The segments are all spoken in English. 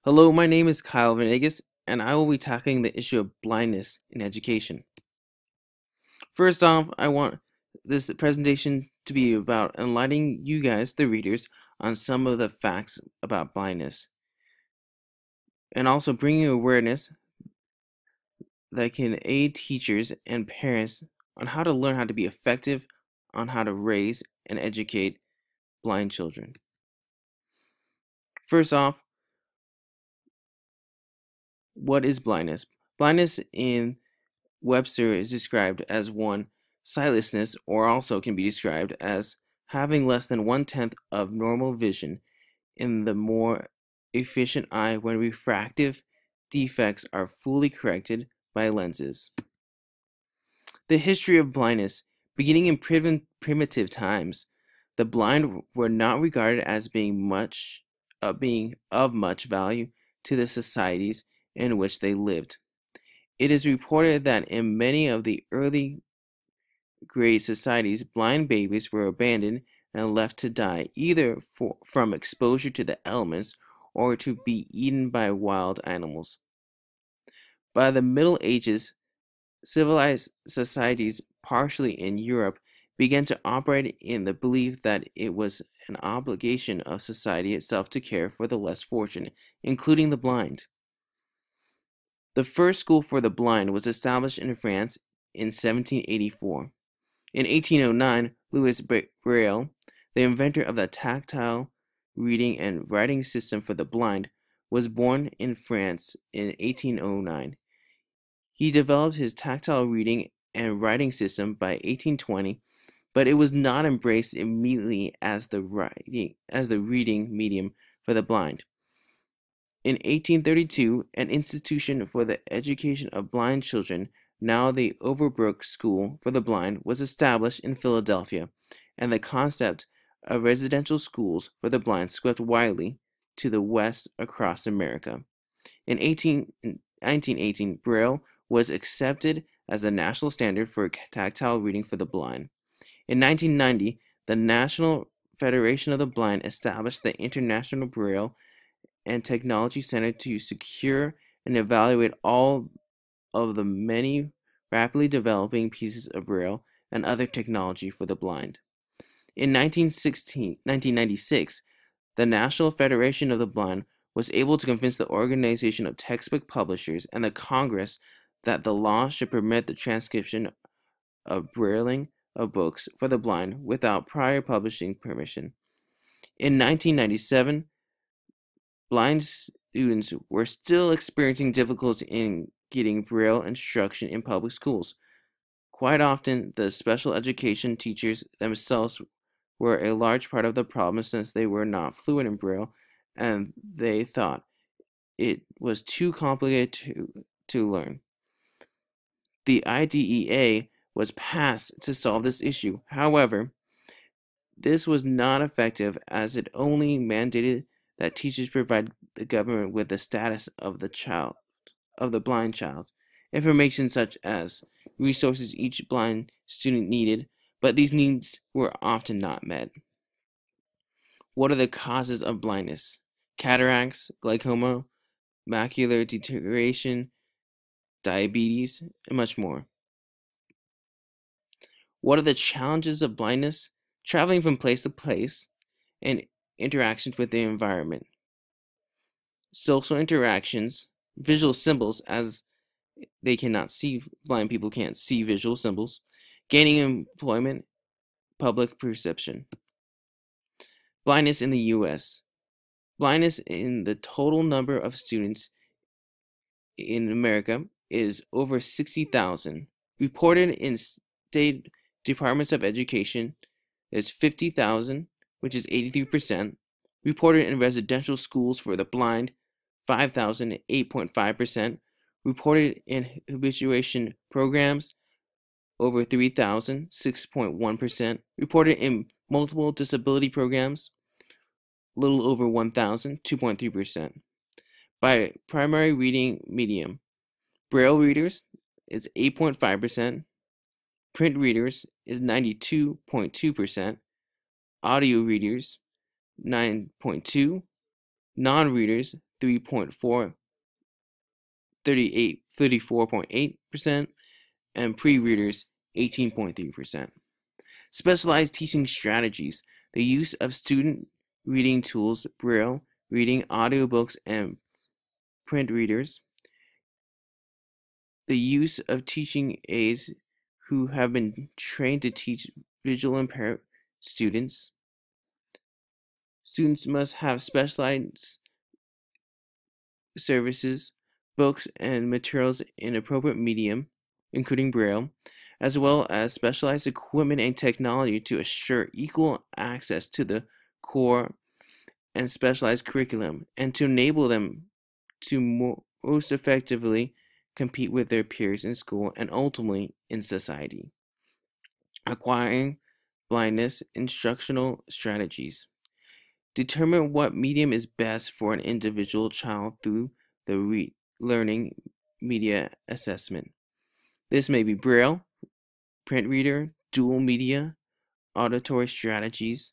Hello, my name is Kyle Venegas, and I will be tackling the issue of blindness in education. First off, I want this presentation to be about enlightening you guys, the readers, on some of the facts about blindness, and also bringing awareness that can aid teachers and parents on how to learn how to be effective on how to raise and educate blind children. First off, what is blindness? Blindness in Webster is described as one, sightlessness, or also can be described as having less than 1/10 of normal vision in the more efficient eye when refractive defects are fully corrected by lenses. The history of blindness, beginning in primitive times, the blind were not regarded as being of much value to the societies in which they lived. It is reported that in many of the early great societies, blind babies were abandoned and left to die either from exposure to the elements or to be eaten by wild animals. By the Middle Ages, civilized societies, partially in Europe, began to operate in the belief that it was an obligation of society itself to care for the less fortunate, including the blind. The first school for the blind was established in France in 1784. In 1809, Louis Braille, the inventor of the tactile reading and writing system for the blind, was born in France in 1809. He developed his tactile reading and writing system by 1820, but it was not embraced immediately as the reading medium for the blind. In 1832, an institution for the education of blind children, now the Overbrook School for the Blind, was established in Philadelphia, and the concept of residential schools for the blind swept widely to the west across America. In 1918, Braille was accepted as a national standard for tactile reading for the blind. In 1990, the National Federation of the Blind established the International Braille and Technology Center to secure and evaluate all of the many rapidly developing pieces of Braille and other technology for the blind. In 1996, the National Federation of the Blind was able to convince the Organization of Textbook Publishers and the Congress that the law should permit the transcription of Brailling of books for the blind without prior publishing permission. In 1997, blind students were still experiencing difficulty in getting Braille instruction in public schools. Quite often, the special education teachers themselves were a large part of the problem since they were not fluent in Braille and they thought it was too complicated to learn. The IDEA was passed to solve this issue. However, this was not effective as it only mandated that teachers provide the government with the status of the blind child, information such as resources each blind student needed, but these needs were often not met. What are the causes of blindness? Cataracts, glaucoma, macular deterioration, diabetes, and much more. What are the challenges of blindness? Traveling from place to place and interactions with the environment. Social interactions, visual symbols as they cannot see, blind people can't see visual symbols, gaining employment, public perception. Blindness in the U.S. Blindness in the total number of students in America is over 60,000. Reported in state departments of education is 50,000, which is 83%. Reported in residential schools for the blind, 5,000, 8.5%. Reported in habituation programs, over 3,000, 6.1%. Reported in multiple disability programs, little over 1,000, 2.3%. By primary reading medium, Braille readers is 8.5%, print readers is 92.2%, audio readers 9.2%, non-readers 34.8%, and pre-readers 18.3%. Specialized teaching strategies: the use of student reading tools, Braille reading, audiobooks, and print readers. The use of teaching aides who have been trained to teach visually impaired students. Students must have specialized services, books, and materials in appropriate medium, including Braille, as well as specialized equipment and technology to assure equal access to the core and specialized curriculum, and to enable them to most effectively compete with their peers in school and ultimately in society. Acquiring blindness instructional strategies. Determine what medium is best for an individual child through the learning media assessment. This may be Braille, print reader, dual media, auditory strategies,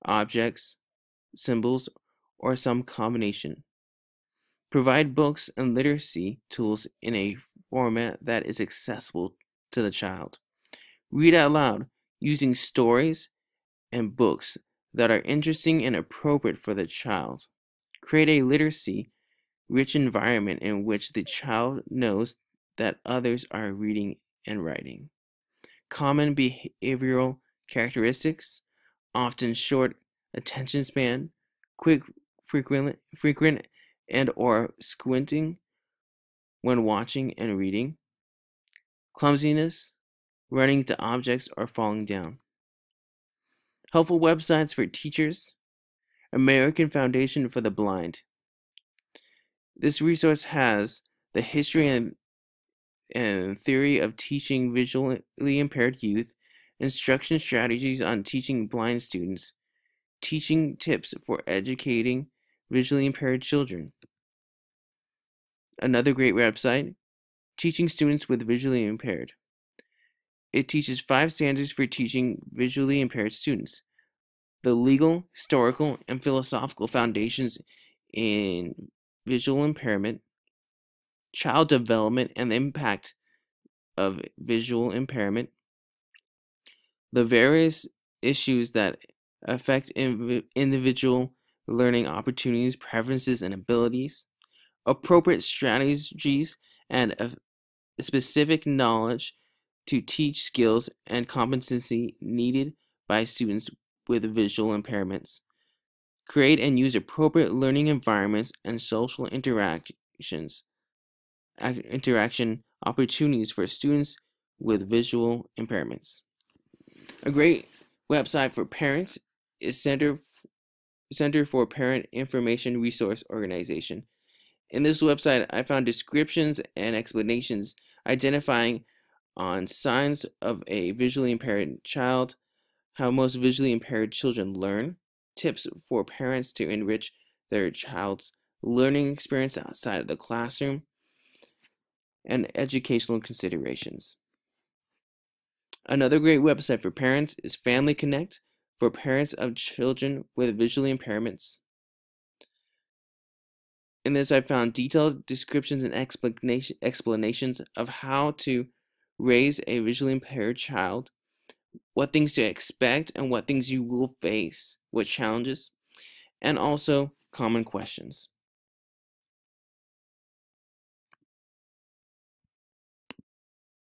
objects, symbols, or some combination. Provide books and literacy tools in a format that is accessible to the child. Read out loud using stories and books that are interesting and appropriate for the child. Create a literacy rich environment in which the child knows that others are reading and writing. Common behavioral characteristics: often short attention span, quick, frequent and or squinting when watching and reading, clumsiness, running into objects or falling down. Helpful websites for teachers: American Foundation for the Blind. This resource has the history and theory of teaching visually impaired youth, instruction strategies on teaching blind students, teaching tips for educating visually impaired children. Another great website, Teaching Students with Visually Impaired. It teaches 5 standards for teaching visually impaired students: the legal, historical, and philosophical foundations in visual impairment, child development and the impact of visual impairment, the various issues that affect individual learning opportunities, preferences, and abilities, appropriate strategies, and specific knowledge to teach skills and competency needed by students with visual impairments. Create and use appropriate learning environments and social interaction opportunities for students with visual impairments. A great website for parents is Center for Parent Information Resource Organization. In this website, I found descriptions and explanations identifying on signs of a visually impaired child, how most visually impaired children learn, tips for parents to enrich their child's learning experience outside of the classroom, and educational considerations. Another great website for parents is Family Connect for parents of children with visually impairments. In this, I found detailed descriptions and explanations of how to raise a visually impaired child, what things to expect and what things you will face, what challenges, and also common questions.